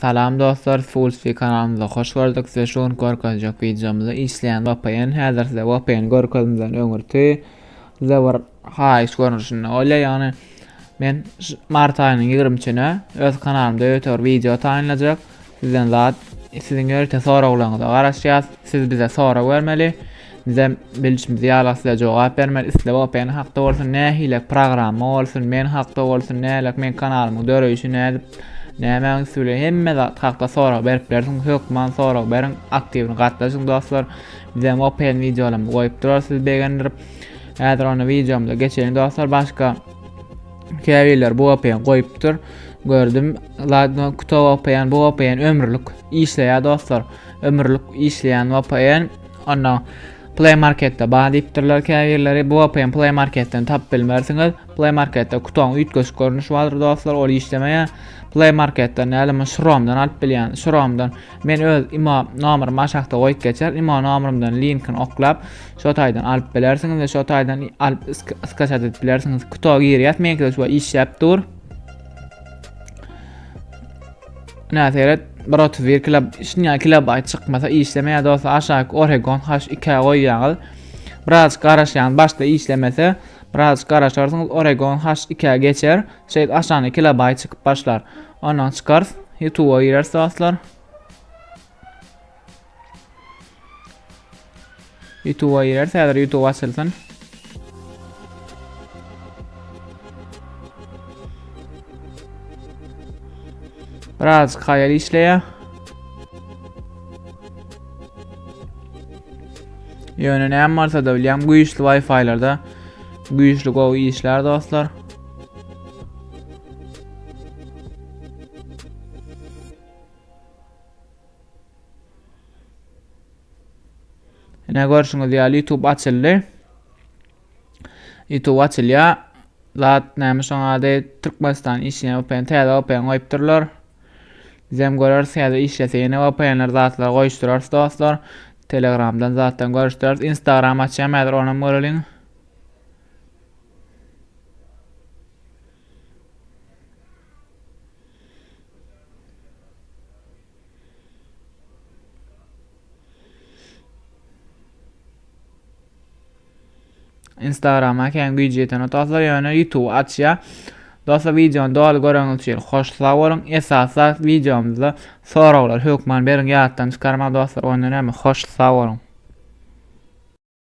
Salam dostlar, Fulsfi kanalımıza hoş gördük. Size şu an görkezjek videomuzda işleyen VPN, häzir size VPN görkezimizden öňürti. Size bir haýyş görnüşini olya, yani men mart aýynyň 20-çine öz kanalymda öter video taýynlajak. Sizden zat sizin görte soraglaryňyza garaşýas. Siz bize sorag bermeli. Bize bilişimizi ýaly size jogap bermeli. Isle VPN hakda bolsun, nähile programy bolsun, men hakda bolsun, nälik men kanalymy döreýüşi nädip näme söyle hemme zat hakda sorag berip bersin, hökman sorag berin, aktivni gatnaşyň dostlar. Bize VPN videolarymy goýup durarsyz begendirip. Häzir onu videomda geçelim dostlar. Başka käwirler bu VPN goýupdyr. Gördüm. Ladno kuto VPN, bu VPN ömürlük işleýär dostlar. Ömürlük işleýän VPN. Onda Play Market'te bana dipdirler käwirleri. Bu VPN Play Market'ten tap bilmersiňiz. Play Market'te kutoň üýtgeç görnüşi bardyr dostlar. Ol işlemeýär. Play Market'ten näme Chrome'dan alyp bilýän. Chrome'dan men öz ima nomerymy aşagda goýup geçer. Ima nomerymdan linkini oklap, şo taýdan alyp bilersiňiz we şo taýdan alyp skachat edip bilersiňiz. Kuto girýär, menki şu işläp dur. Näseret 131 kilobayt çykmasa işlemeýär dostlar. Aşağı Oregon H2 goýýaňyz biraz garaşýan başda işlemese, biraz garaşarsyňyz Oregon H2 geçer. Şeýle aşağı kilobayt çykyp başlar. Ondan çykar YouTube'a girersiz dostlar. YouTube'a girersiz, häzir YouTube açylsyn. Biraz hayal işleýär. Ýöne näme bolsa da bilýän, güýçli Wi-Fi'larda güýçli go işler dostlar. Ne görüşüňiz ýaly YouTube açyldy. YouTube açylýar. Zat näme şoňa-da Türkmenistan işleýän VPN, täze VPN goýupdyrlar. Bizem görürsiz, häzir işleseýine VPN'ler zatlar goýuşdurarsyz dostlar. Telegram'dan zatdan görüşdürärsiz. Instagram açýam, häzir onam göreliň. Instagram'a käň güýji ýeten dostlar, ýöne YouTube açýar. Dostlar, videonu dol göreňiz üçin hoş sag bolun. Esasy videomuzda soraglar hökman berin ýatdan çykarma dostlar, onda näme hoş sag bolun.